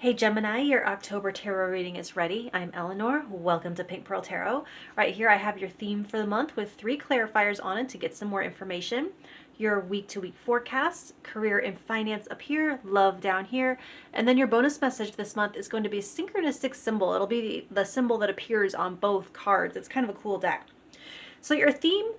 Hey Gemini, your October tarot reading is ready. I'm Eleanor. Welcome to Pink Pearl Tarot. Right here I have your theme for the month with 3 clarifiers on it to get some more information. Your week-to-week forecast, career and finance up here, love down here, and then your bonus message this month is going to be a synchronistic symbol. It'll be the symbol that appears on both cards. It's kind of a cool deck. So your theme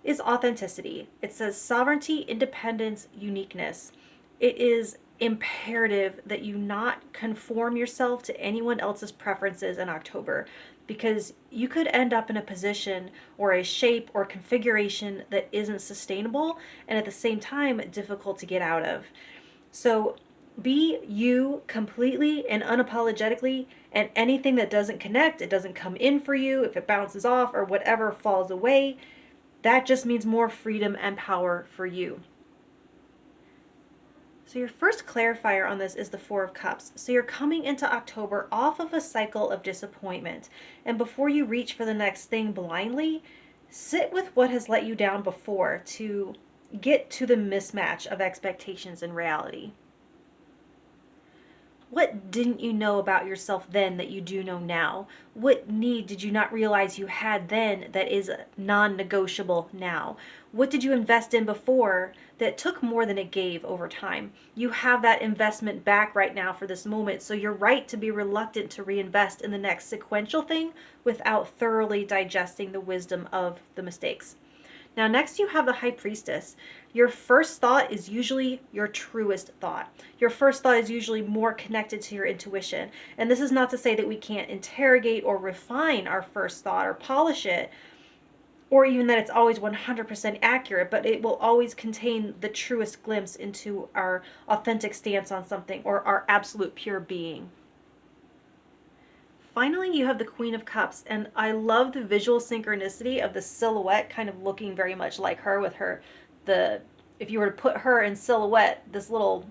is authenticity. It says sovereignty, independence, uniqueness. It is imperative that you not conform yourself to anyone else's preferences in October, because you could end up in a position or a shape or configuration that isn't sustainable and at the same time difficult to get out of. So be you completely and unapologetically, and anything that doesn't connect, it doesn't come in for you, if it bounces off or whatever falls away, that just means more freedom and power for you. So your first clarifier on this is the Four of Cups. So you're coming into October off of a cycle of disappointment. And before you reach for the next thing blindly, sit with what has let you down before to get to the mismatch of expectations and reality. What didn't you know about yourself then that you do know now? What need did you not realize you had then that is non-negotiable now? What did you invest in before that took more than it gave over time? You have that investment back right now for this moment, so you're right to be reluctant to reinvest in the next sequential thing without thoroughly digesting the wisdom of the mistakes. Now, next you have the High Priestess. Your first thought is usually your truest thought. Your first thought is usually more connected to your intuition. And this is not to say that we can't interrogate or refine our first thought or polish it, or even that it's always 100% accurate, but it will always contain the truest glimpse into our authentic stance on something or our absolute pure being. Finally, you have the Queen of Cups, and I love the visual synchronicity of the silhouette kind of looking very much like her with if you were to put her in silhouette, this little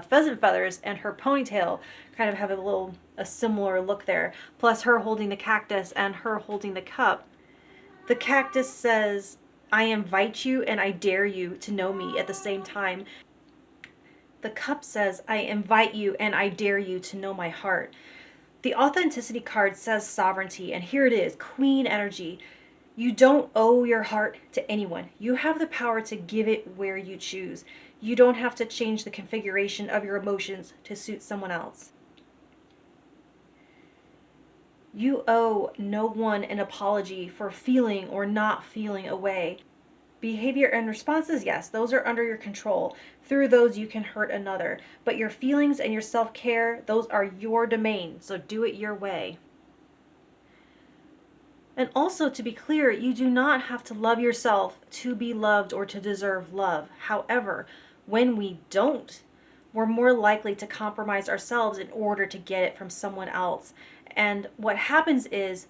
pheasant feathers and her ponytail kind of have a similar look there. Plus her holding the cactus and her holding the cup. The cactus says, I invite you and I dare you to know me at the same time. The cup says, I invite you and I dare you to know my heart. The authenticity card says sovereignty, and here it is, Queen energy. You don't owe your heart to anyone. You have the power to give it where you choose. You don't have to change the configuration of your emotions to suit someone else. You owe no one an apology for feeling or not feeling a way. Behavior and responses, yes, those are under your control. Through those you can hurt another. But your feelings and your self-care, those are your domain, so do it your way. And also, to be clear, you do not have to love yourself to be loved or to deserve love. However, when we don't, we're more likely to compromise ourselves in order to get it from someone else. And what happens is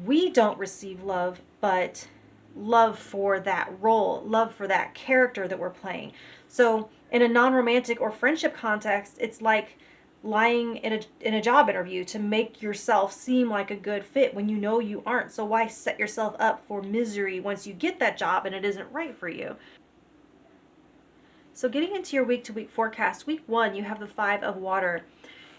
we don't receive love, but love for that role, love for that character that we're playing. So in a non-romantic or friendship context, it's like lying in a job interview to make yourself seem like a good fit when you know you aren't. So why set yourself up for misery once you get that job and it isn't right for you? So getting into your week-to-week forecast, week 1, you have the 5 of water.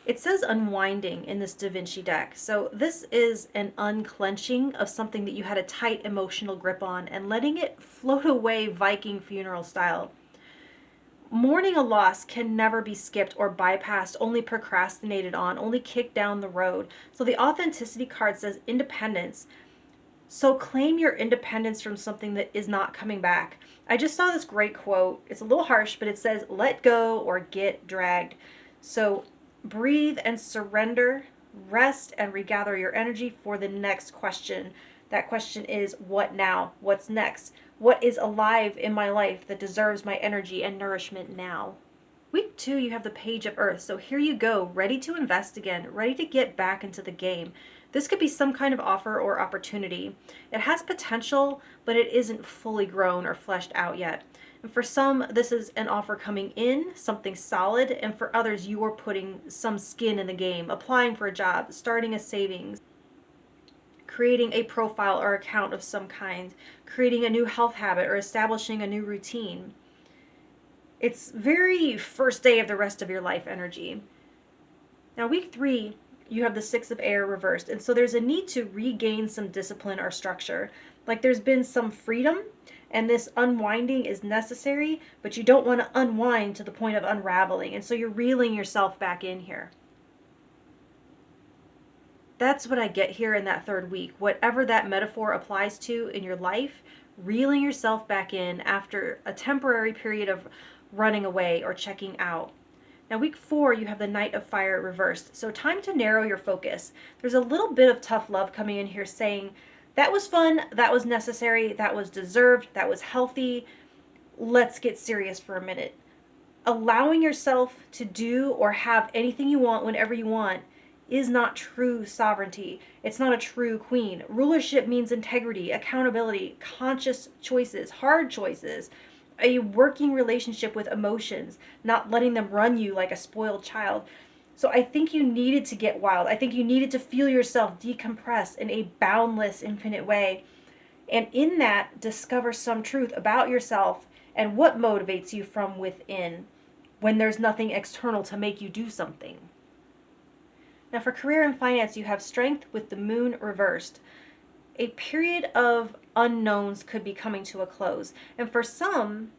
It says unwinding in this Da Vinci deck. So this is an unclenching of something that you had a tight emotional grip on and letting it float away Viking funeral style. Mourning a loss can never be skipped or bypassed, only procrastinated on, only kicked down the road. So the authenticity card says independence. So claim your independence from something that is not coming back. I just saw this great quote. It's a little harsh, but it says, let go or get dragged. So breathe and surrender, rest and regather your energy for the next question. That question is, what now? What's next? What is alive in my life that deserves my energy and nourishment now? Week 2, you have the Page of Earth. So here you go, ready to invest again, ready to get back into the game. This could be some kind of offer or opportunity. It has potential, but it isn't fully grown or fleshed out yet. And for some, this is an offer coming in, something solid, and for others, you are putting some skin in the game, applying for a job, starting a savings, creating a profile or account of some kind, creating a new health habit, or establishing a new routine. It's very first day of the rest of your life energy. Now, week 3, you have the 6 of air reversed. And so there's a need to regain some discipline or structure. Like there's been some freedom, and this unwinding is necessary, but you don't want to unwind to the point of unraveling. And so you're reeling yourself back in here. That's what I get here in that 3rd week. Whatever that metaphor applies to in your life, reeling yourself back in after a temporary period of running away or checking out. Now, week 4, you have the Knight of Fire reversed. So time to narrow your focus. There's a little bit of tough love coming in here saying, that was fun, that was necessary, that was deserved, that was healthy. Let's get serious for a minute. Allowing yourself to do or have anything you want whenever you want is not true sovereignty. It's not a true queen. Rulership means integrity, accountability, conscious choices, hard choices, a working relationship with emotions, not letting them run you like a spoiled child. So I think you needed to get wild. I think you needed to feel yourself decompress in a boundless, infinite way. And in that, discover some truth about yourself and what motivates you from within when there's nothing external to make you do something. Now, for career and finance, you have strength with the moon reversed. A period of unknowns could be coming to a close. And for some,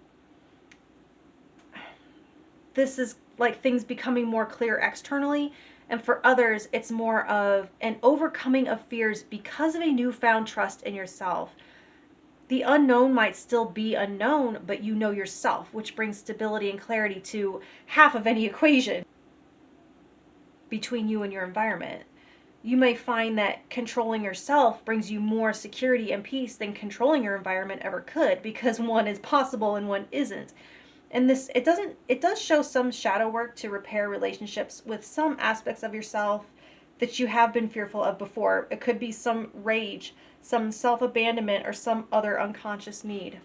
this is like things becoming more clear externally. And for others, it's more of an overcoming of fears because of a newfound trust in yourself. The unknown might still be unknown, but you know yourself, which brings stability and clarity to half of any equation between you and your environment. You may find that controlling yourself brings you more security and peace than controlling your environment ever could, because one is possible and one isn't. And this, it does show some shadow work to repair relationships with some aspects of yourself that you have been fearful of before. It could be some rage, some self-abandonment, or some other unconscious need.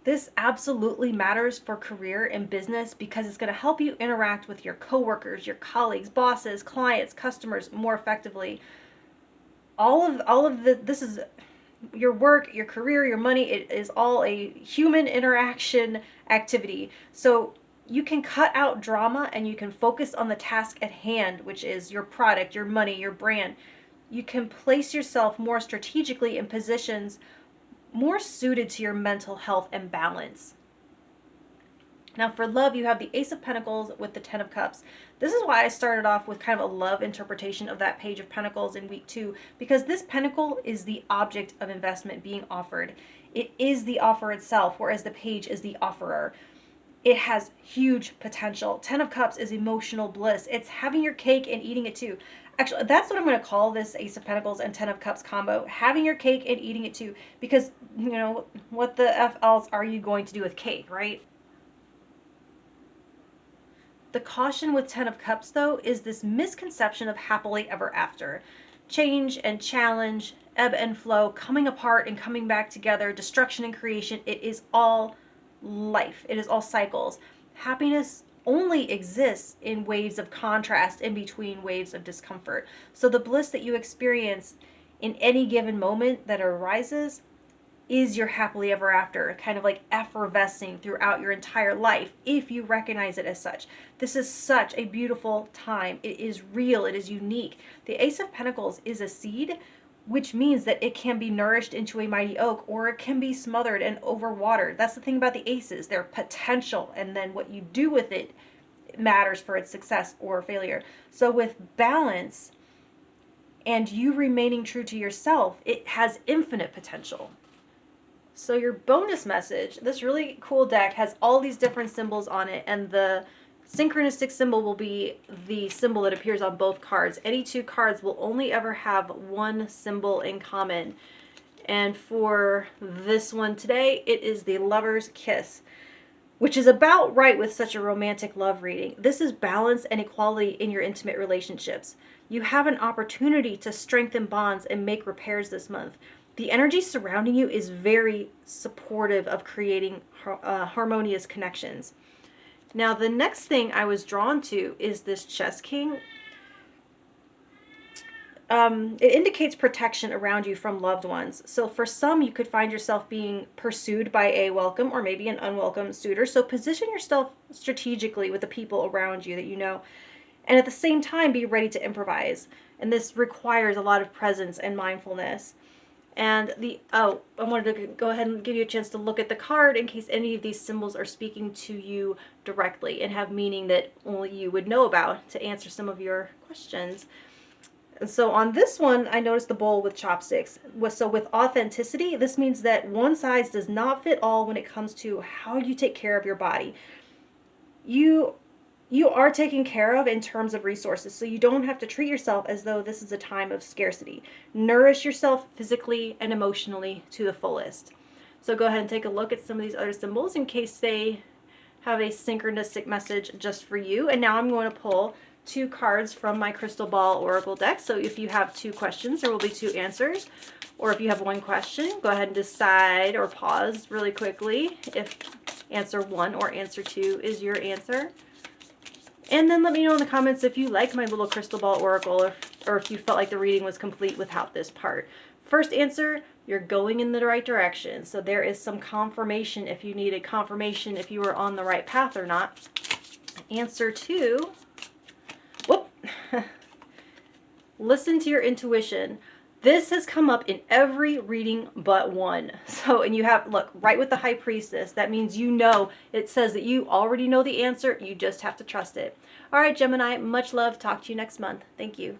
This absolutely matters for career and business because it's going to help you interact with your coworkers, your colleagues, bosses, clients, customers more effectively. All of this is your work, your career, your money. It is all a human interaction activity. So you can cut out drama and you can focus on the task at hand, which is your product, your money, your brand. You can place yourself more strategically in positions more suited to your mental health and balance. Now, for love, you have the Ace of Pentacles with the Ten of Cups. This is why I started off with kind of a love interpretation of that Page of Pentacles in week 2, because this pentacle is the object of investment being offered. It is the offer itself, whereas the page is the offerer. It has huge potential. Ten of Cups is emotional bliss. It's having your cake and eating it too. Actually, that's what I'm going to call this Ace of Pentacles and Ten of Cups combo. Having your cake and eating it too. Because, you know, what the F else are you going to do with cake, right? The caution with Ten of Cups, though, is this misconception of happily ever after. Change and challenge, ebb and flow, coming apart and coming back together, destruction and creation. It is all life. It is all cycles. Happiness only exists in waves of contrast, in between waves of discomfort. So the bliss that you experience in any given moment that arises is your happily ever after, kind of like effervescing throughout your entire life, if you recognize it as such. This is such a beautiful time. It is real. It is unique. The Ace of Pentacles is a seed, which means that it can be nourished into a mighty oak, or it can be smothered and overwatered. That's the thing about the aces. They're potential, and then what you do with it matters for its success or failure. So with balance and you remaining true to yourself, it has infinite potential. So your bonus message, this really cool deck has all these different symbols on it, and the synchronistic symbol will be the symbol that appears on both cards. Any two cards will only ever have one symbol in common. And for this one today, it is the Lover's Kiss, which is about right with such a romantic love reading. This is balance and equality in your intimate relationships. You have an opportunity to strengthen bonds and make repairs this month. The energy surrounding you is very supportive of creating harmonious connections. Now, the next thing I was drawn to is this Chess King. it indicates protection around you from loved ones. So for some, you could find yourself being pursued by a welcome or maybe an unwelcome suitor. So position yourself strategically with the people around you that you know, and at the same time, be ready to improvise. And this requires a lot of presence and mindfulness. And I wanted to go ahead and give you a chance to look at the card in case any of these symbols are speaking to you directly and have meaning that only you would know about to answer some of your questions. And so on this one, I noticed the bowl with chopsticks. So with authenticity, this means that one size does not fit all when it comes to how you take care of your body. You are taken care of in terms of resources, so you don't have to treat yourself as though this is a time of scarcity. Nourish yourself physically and emotionally to the fullest. So go ahead and take a look at some of these other symbols in case they have a synchronistic message just for you. And now I'm going to pull 2 cards from my Crystal Ball Oracle deck. So if you have 2 questions, there will be 2 answers. Or if you have 1 question, go ahead and decide or pause really quickly if answer 1 or answer 2 is your answer. And then let me know in the comments if you like my little Crystal Ball Oracle or if you felt like the reading was complete without this part. First answer, you're going in the right direction. So there is some confirmation if you needed confirmation if you were on the right path or not. Answer 2, whoop, listen to your intuition. This has come up in every reading but one. So, and you have, look, right with the High Priestess, that means you know, it says that you already know the answer, you just have to trust it. All right, Gemini, much love. Talk to you next month. Thank you.